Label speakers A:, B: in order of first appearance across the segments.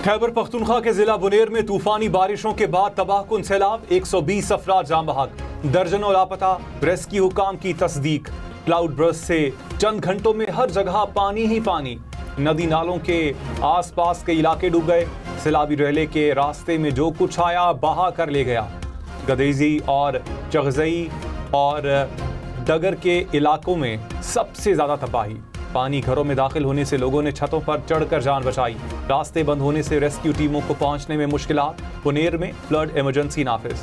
A: खैबर पख्तूनख्वा के जिला बुनेर में तूफानी बारिशों के बाद तबाहकुन सैलाब, 120 अफराद जाम बहक, दर्जनों लापता। रेस्क्यू हुकाम की तस्दीक। क्लाउड बर्स्ट से चंद घंटों में हर जगह पानी ही पानी। नदी नालों के आसपास के इलाके डूब गए। सैलाबी रेले के रास्ते में जो कुछ आया बहा कर ले गया। गदेजी और चगजई और डगर के इलाकों में सबसे ज्यादा तबाही। पानी घरों में दाखिल होने से लोगों ने छतों पर चढ़कर जान बचाई। रास्ते बंद होने से रेस्क्यू टीमों को पहुंचने में मुश्किलात। बुनेर में फ्लड इमरजेंसी नाफिज।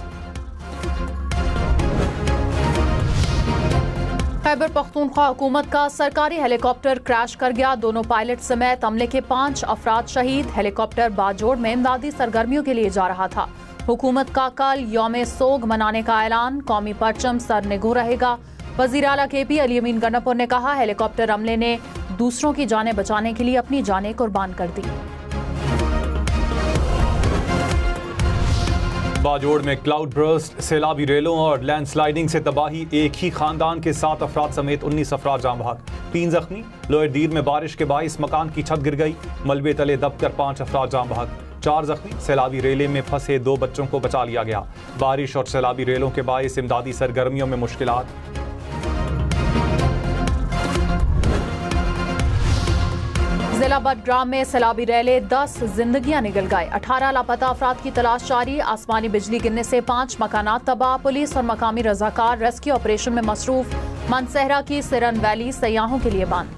B: खैबर पख्तूनख्वा हुकूमत का सरकारी हेलीकॉप्टर क्रैश कर गया। दोनों पायलट समेत अमले के 5 अफराद शहीद। हेलीकॉप्टर बाजोड़ में इमदादी सरगर्मियों के लिए जा रहा था। हुकूमत का कल यौम सोग मनाने का ऐलान। कौमी परचम सरनिगू रहेगा। वजीर आला KP अली अमीन गन्नापुर ने कहा, हेलीकॉप्टर अमले ने दूसरों की जानें बचाने के लिए अपनी जानें कुर्बान कर दी।
A: बाजोड़ में क्लाउड बर्स्ट, सैलाबी रेलों और लैंडस्लाइडिंग से तबाही। एक ही खानदान के 7 अफराद समेत 19 अफराद जाम बहक, 3 जख्मी। लोअर दीर में बारिश के बाइस मकान की छत गिर गई। मलबे तले दबकर 5 अफराद जाम बहक, 4 जख्मी। सैलाबी रेले में फंसे 2 बच्चों को बचा लिया गया। बारिश और सैलाबी रेलों के बाइस इमदादी सरगर्मियों में मुश्किलात।
B: जिला बडग्राम में सैलाबी रेले 10 जिंदगियां निगल गए। 18 लापता अफराद की तलाश जारी। आसमानी बिजली गिरने से 5 मकानात तबाह। पुलिस और मकामी रजाकार रेस्क्यू ऑपरेशन में मसरूफ। मनसहरा की सिरन वैली सयाहों के लिए बंद।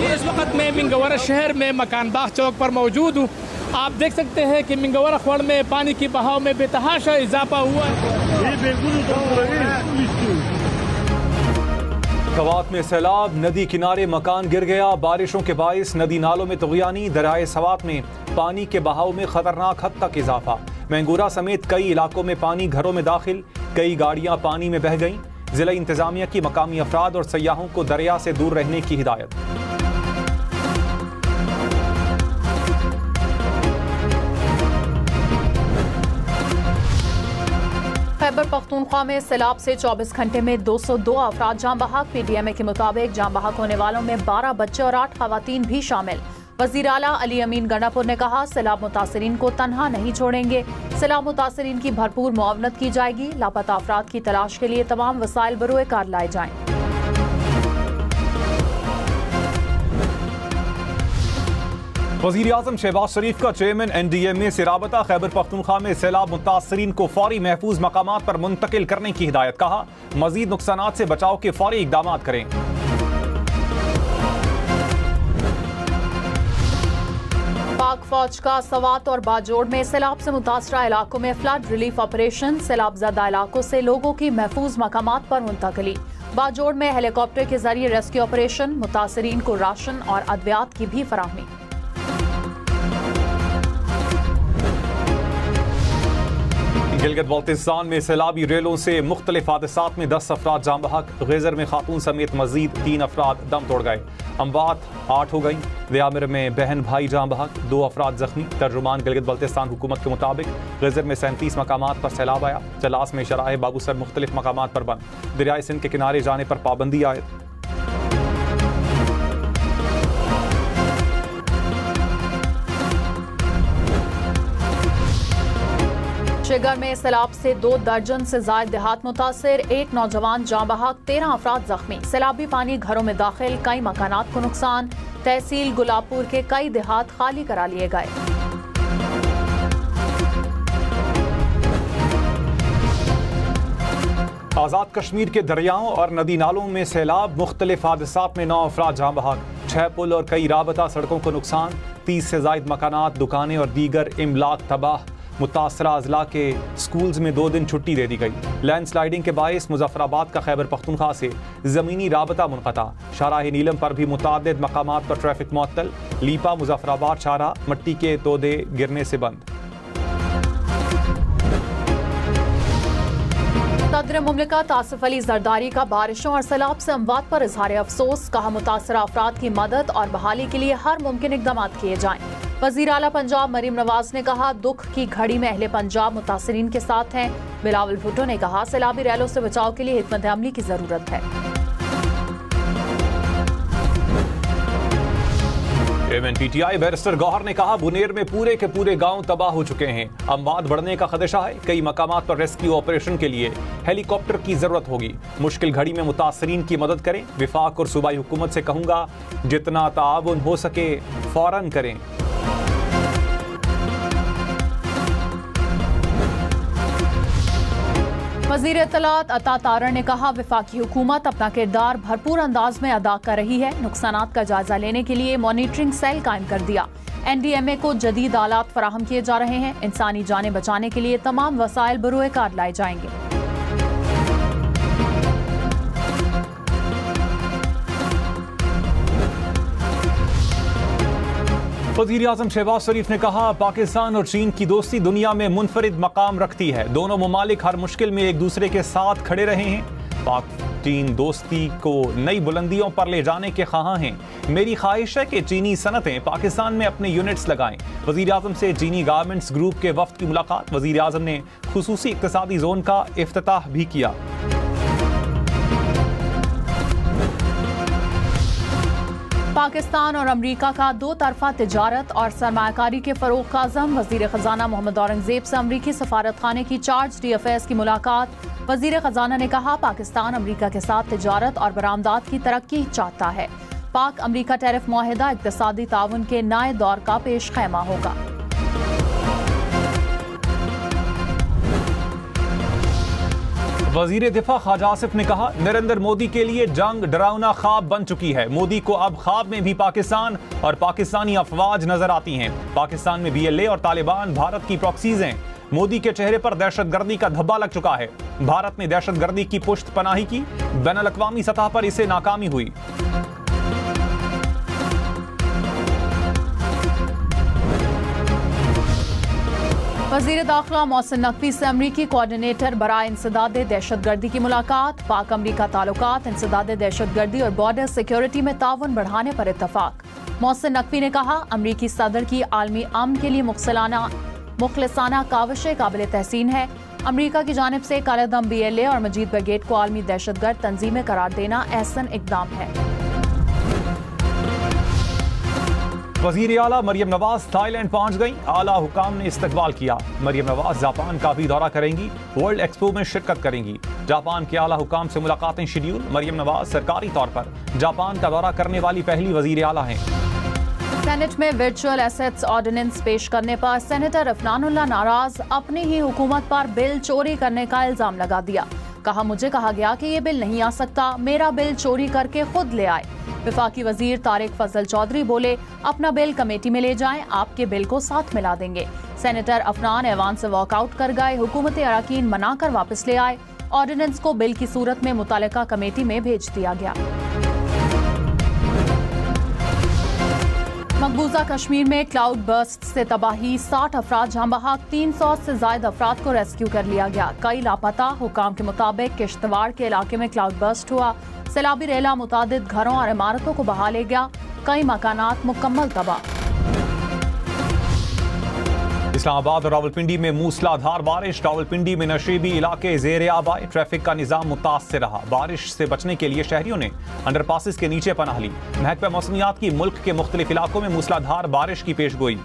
C: इस वक्त मैं मिंगवरा शहर में मकान बाग चौक पर मौजूद हूँ। आप देख सकते हैं कि मिंगवरा खवड़ में पानी की बहाव में बेतहाशा इजाफा हुआ है।
A: कवात में सैलाब, नदी किनारे मकान गिर गया। बारिशों के बाइस नदी नालों में तुग़यानी। दरियाए सवात में पानी के बहाव में खतरनाक हद तक इजाफा। मैंगूरा समेत कई इलाकों में पानी घरों में दाखिल। कई गाड़ियां पानी में बह गईं। जिला इंतजामिया की मकामी अफराद और सयाहों को दरिया से दूर रहने की हिदायत।
B: खैबर पख्तूनख्वा में सैलाब से 24 घंटे में 202 अफराद जाम बहक। PDMA के मुताबिक जाम बहक होने वालों में 12 बच्चे और 8 खवातीन भी शामिल। वजीर आला अली अमीन गन्नापुर ने कहा, सैलाब मुतासरीन को तन्हा नहीं छोड़ेंगे। सैलाब मुतासरीन की भरपूर मुआवनत की जाएगी। लापता अफराद की तलाश के लिए तमाम वसाइल बरोए कार लाए जाएं।
A: वज़ीर आज़म शहबाज शरीफ का चेयरमैन NDMA से राबता। खैबर पख्तूनख्वा में सैलाब मुतासरीन को फौरी महफूज मकामात पर मुंतकिल करने की हिदायत। कहा, मजीद नुकसानात से बचाव के फौरी इकदाम करें।
B: पाक फौज का सवात और बाजोड़ में सैलाब से मुतासरा इलाकों में फ्लड रिलीफ ऑपरेशन। सैलाब ज़दा इलाकों से लोगों की महफूज मकामात पर मुंतकली। बाजोड़ में हेलीकॉप्टर के जरिए रेस्क्यू ऑपरेशन। मुतासरीन को राशन और अद्वियात की भी फराहमी।
A: गिलगित बाल्टिस्तान में सैलाबी रेलों से मुख्तलिफ हादसात में 10 अफराद जाम बहक। गैजर में खातून समेत मजीद 3 अफराद दम तोड़ गए। अमवात 8 हो गई। व्यामिर में बहन भाई जाम बहक, 2 अफराद जख्मी। तर्जुमान गिलगित बाल्टिस्तान हुकूमत के मुताबिक गैजर में 37 मकामात पर सैलाब आया। चलास में शराह बाबूसर मुख्तलिफ मकामात पर बंद। दरियाए सिंध के किनारे जाने पर पाबंदी आयद।
B: शेगर में सैलाब से 2 दर्जन से ज्यादा देहात मुतासिर। 1 नौजवान जाम बहक, 13 अफराद जख्मी। सैलाबी पानी घरों में दाखिल। कई मकानात को नुकसान। तहसील गुलाबपुर के कई देहात खाली करा लिए गए।
A: आज़ाद कश्मीर के दरियाओं और नदी नालों में सैलाब। मुख्तलिफ हादसात में 9 अफराद जाम बहक। 6 पुल और कई राबता सड़कों को नुकसान। 30 से जायद मकानात, दुकानें और दीगर इमलाक तबाह। मुतासरा अजला के स्कूल्स में 2 दिन छुट्टी दे दी गई। लैंडस्लाइडिंग के बायस मुजफ्फराबाद का खैबर पख्तूनख्वा से ज़मीनी राबता मुनक़ता। शाहराह नीलम पर भी मुतादिद मकामात पर ट्रैफिक मुअत्तल। लीपा मुजफ्फराबाद शाहराह मट्टी के तोदे गिरने से बंद।
B: सदर मुमलिकत आसिफ अली जरदारी का बारिशों और सैलाब से अमवात पर इजहार अफसोस। कहा, मुतासरा अफराद की मदद और बहाली के लिए हर मुमकिन इकदाम किए जाएं। वजीर आला पंजाब मरियम नवाज ने कहा, दुख की घड़ी में अहले पंजाब मुतासरीन के साथ हैं। बिलावल भुट्टो ने कहा, सैलाबी रैलों से बचाव के लिए हिकमत अमली की जरूरत है।
A: पीटीआई बैरिस्टर गौहर ने कहा, बुनेर में पूरे के पूरे गांव तबाह हो चुके हैं, अमवात बढ़ने का खदशा है। कई मकामात पर रेस्क्यू ऑपरेशन के लिए हेलीकॉप्टर की जरूरत होगी। मुश्किल घड़ी में मुतासरीन की मदद करें। विफाक और सूबाई हुकूमत से कहूंगा, जितना ताउन हो सके फौरन करें।
B: वज़ीर इत्तलात अता तारड़ ने कहा, वफाकी हुकूमत अपना किरदार भरपूर अंदाज में अदा कर रही है। नुकसानात का जायजा लेने के लिए मॉनिटरिंग सेल कायम कर दिया। NDMA को जदीद आलात फराहम किए जा रहे हैं। इंसानी जानें बचाने के लिए तमाम वसाइल बरोए कार लाए जाएंगे।
A: वज़ीर आज़म शहबाज शरीफ ने कहा, पाकिस्तान और चीन की दोस्ती दुनिया में मुनफरिद मकाम रखती है। दोनों ममालिक हर मुश्किल में एक दूसरे के साथ खड़े रहे हैं। पाक चीन दोस्ती को नई बुलंदियों पर ले जाने के ख्वाहां हैं। मेरी ख्वाहिश है कि चीनी सनतें पाकिस्तान में अपने यूनिट्स लगाएं। वज़ीर आज़म से चीनी गारमेंट्स ग्रुप के वफ्द की मुलाकात। वज़ीर आज़म ने खुसूसी इक्तिसादी जोन का इफ्तिताह भी किया।
B: पाकिस्तान और अमरीका का दो तरफा तिजारत और सरमायाकारी के फरोग का अज़म। वज़ीर ख़जाना मोहम्मद औरंगज़ेब से अमरीकी सफारत खाने की चार्ज DFS की मुलाकात। वज़ीर ख़जाना ने कहा, पाकिस्तान अमरीका के साथ तिजारत और बरामदात की तरक्की चाहता है। पाक अमरीका टैरिफ मुआहिदा इक़्तिसादी ताउन के नए दौर का पेश खैमा होगा।
A: वजीर दिफा ख्वाजा आसिफ ने कहा, नरेंद्र मोदी के लिए जंग डरावना ख्वाब बन चुकी है। मोदी को अब ख्वाब में भी पाकिस्तान और पाकिस्तानी अफवाज नजर आती हैं। पाकिस्तान में BLA और तालिबान भारत की प्रॉक्सीज हैं। मोदी के चेहरे पर दहशतगर्दी का धब्बा लग चुका है। भारत ने दहशतगर्दी की पुश्त पनाही की, बैनुल-अक़वामी सतह पर इसे नाकामी हुई।
B: वज़ीर दाखिला मोहसिन नकवी से अमरीकी कोऑर्डिनेटर बराए इंसदाद दहशतगर्दी की मुलाकात। पाक अमरीका ताल्लुकात, इंसदाद दहशतगर्दी और बॉर्डर सिक्योरिटी में ताउन बढ़ाने पर इत्तफाक। मोहसिन नकवी ने कहा, अमरीकी सदर की आलमी अमन के लिए मुखलिसाना काविशें काबिल तहसीन है। अमरीका की जानिब से कालेदम BLA और मजीद ब्रिगेड को आलमी दहशतगर्द तंजीमें करार देना एहसन इकदाम है।
A: वज़ीर आला मरियम नवाज थाईलैंड पहुंच गई। आला हुकाम ने इस्तकबाल किया। मरियम नवाज जापान का भी दौरा करेंगी। वर्ल्ड एक्सपो में शिरकत करेंगी। जापान के आला हुकाम से मुलाकातें शेड्यूल। मरियम नवाज सरकारी तौर पर जापान का दौरा करने वाली पहली वज़ीर आला हैं।
B: सेनेट में वर्चुअल एसेट्स ऑर्डिनेंस पेश करने पर सेनेटर अफनानुल्लाह नाराज। अपनी ही हुकूमत पर बिल चोरी करने का इल्जाम लगा दिया। कहा, मुझे कहा गया कि ये बिल नहीं आ सकता, मेरा बिल चोरी करके खुद ले आए। विफाकी वजीर तारिक फजल चौधरी बोले, अपना बिल कमेटी में ले जाएं, आपके बिल को साथ मिला देंगे। सेनेटर अफनान ऐवान से वॉकआउट कर गए। हुकूमती अराकीन मनाकर वापस ले आए। ऑर्डिनेंस को बिल की सूरत में मुतालिका कमेटी में भेज दिया गया। मकबूजा कश्मीर में क्लाउड बर्स्ट से तबाही, 60 अफराद जहां बहक, 300 से ज्यादा अफराद को रेस्क्यू कर लिया गया। कई लापता। हुकाम के मुताबिक किश्तवाड़ के इलाके में क्लाउड बर्स्ट हुआ। सैलाबी रेला मुतादिद घरों और इमारतों को बहा ले गया। कई मकानात मुकम्मल तबाह।
A: इस्लामाबाद और रावलपिंडी में मूसलाधार बारिश। रावलपिंडी में नशीबी इलाके ज़ेर आब आए। ट्रैफिक का निजाम मुतासर रहा। बारिश से बचने के लिए शहरियों ने अंडरपासेस के नीचे पनाह ली। महकमा मौसमियात की मुल्क के मुख्तलिफ इलाकों में मूसलाधार बारिश की पेशगोई।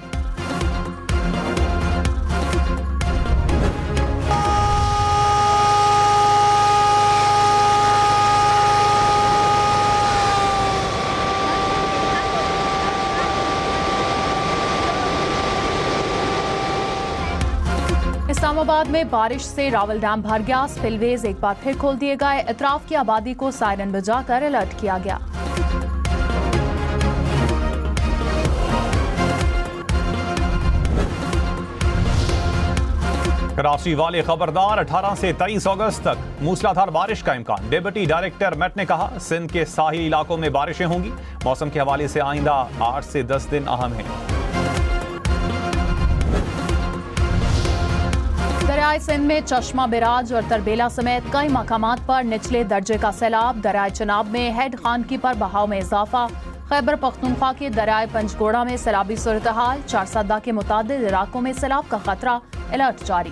B: इस्लामाबाद में बारिश से रावल डैम भर गया। स्पिलवेज एक बार फिर खोल दिए गए। इतराफ की आबादी को सायरन बजाकर अलर्ट किया गया।
A: कराची वाले खबरदार, 18 से 23 अगस्त तक मूसलाधार बारिश का इम्कान। डिप्टी डायरेक्टर मेट ने कहा, सिंध के साहिली इलाकों में बारिशें होंगी। मौसम के हवाले से आइंदा 8 से 10 दिन अहम हैं।
B: दरियाए सिंध में चश्मा बिराज और तरबेला समेत कई मकामात पर निचले दर्जे का सैलाब। दरियाए चनाब में हेड खानकी पर बहाव में इजाफा। खैबर पख्तूनख्वा के दरियाए पंजगोड़ा में सैलाबी सूरत हाल, चारसदा के मुतादिद इलाकों में सैलाब का खतरा, अलर्ट जारी।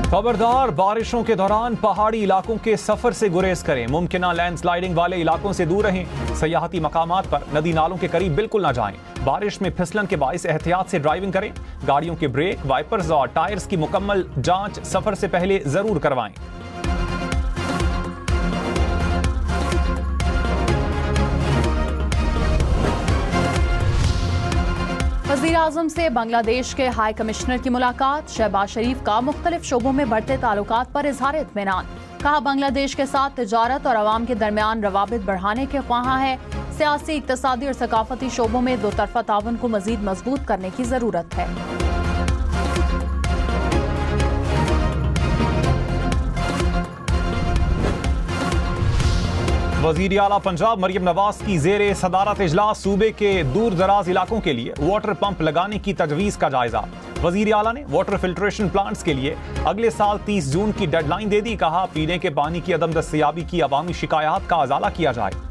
A: खबरदार, बारिशों के दौरान पहाड़ी इलाकों के सफर से गुरेज करें। मुमकिन लैंडस्लाइडिंग वाले इलाकों से दूर रहें। सयाहती मकामात पर नदी नालों के करीब बिल्कुल ना जाएं। बारिश में फिसलन के बाइस एहतियात से ड्राइविंग करें। गाड़ियों के ब्रेक, वाइपर्स और टायर्स की मुकम्मल जांच सफर से पहले जरूर करवाएं।
B: वज़ीर-ए-आज़म से बांग्लादेश के हाई कमिश्नर की मुलाकात। शहबाज शरीफ का मुख्तलिफ शोबों में बढ़ते ताल्लुकात पर इजहार इत्मीनान। कहा, बांग्लादेश के साथ तिजारत और अवाम के दरमियान रवाबित बढ़ाने के ख्वाहां है। सियासी, इक्तसादी और सकाफती शोबों में दो तरफा ताउन को मजीद मजबूत करने की जरूरत है।
A: वज़ीर आला पंजाब मरियम नवाज की ज़ेरे सदारत इजलास सूबे के दूर दराज इलाकों के लिए वाटर पंप लगाने की तजवीज़ का जायजा। वज़ीर आला ने वाटर फिल्ट्रेशन प्लांट्स के लिए अगले साल 30 जून की डेडलाइन दे दी। कहा, पीने के पानी की अदम दस्तयाबी की अवामी शिकायत का अजाला किया जाए।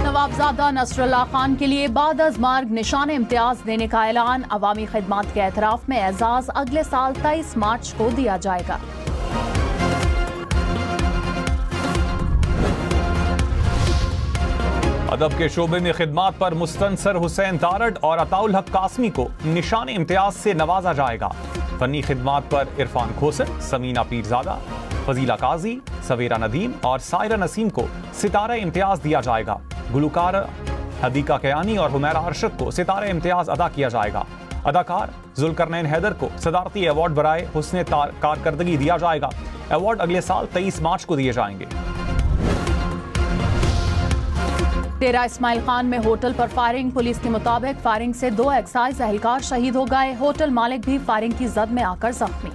B: नवाबजादा नसरुल्लाह खान के लिए बाद अज़ मार्ग निशान इम्तियाज देने का ऐलान। अवामी खिदमात के एतराफ में एजाज अगले साल 23 मार्च को दिया जाएगा।
A: अदब के शोबे में खिदमात पर मुस्तनसर हुसैन तारड़ और अताउल हक कासमी को निशान इम्तियाज से नवाजा जाएगा। फनी खिदमात पर इरफान खोसर, समीना पीरजादा, फजीला काजी, सवेरा नदीम और सायरा नसीम को सितारा इम्तियाज दिया जाएगा। गुलकार हदीका कयानी और हुमैरा अरशद को सितारा इम्तियाज अदा किया जाएगा। अदाकार जुल्करनैन हैदर को सदारती अवार्ड बराए हुस्ने कारकर्दगी दिया जाएगा। अवार्ड अगले साल 23 मार्च को दिए जाएंगे।
B: डेरा इस्माइल खान में होटल पर फायरिंग। पुलिस के मुताबिक फायरिंग से 2 एक्साइज एहलकार शहीद हो गए। होटल मालिक भी फायरिंग की जद में आकर जख्मी।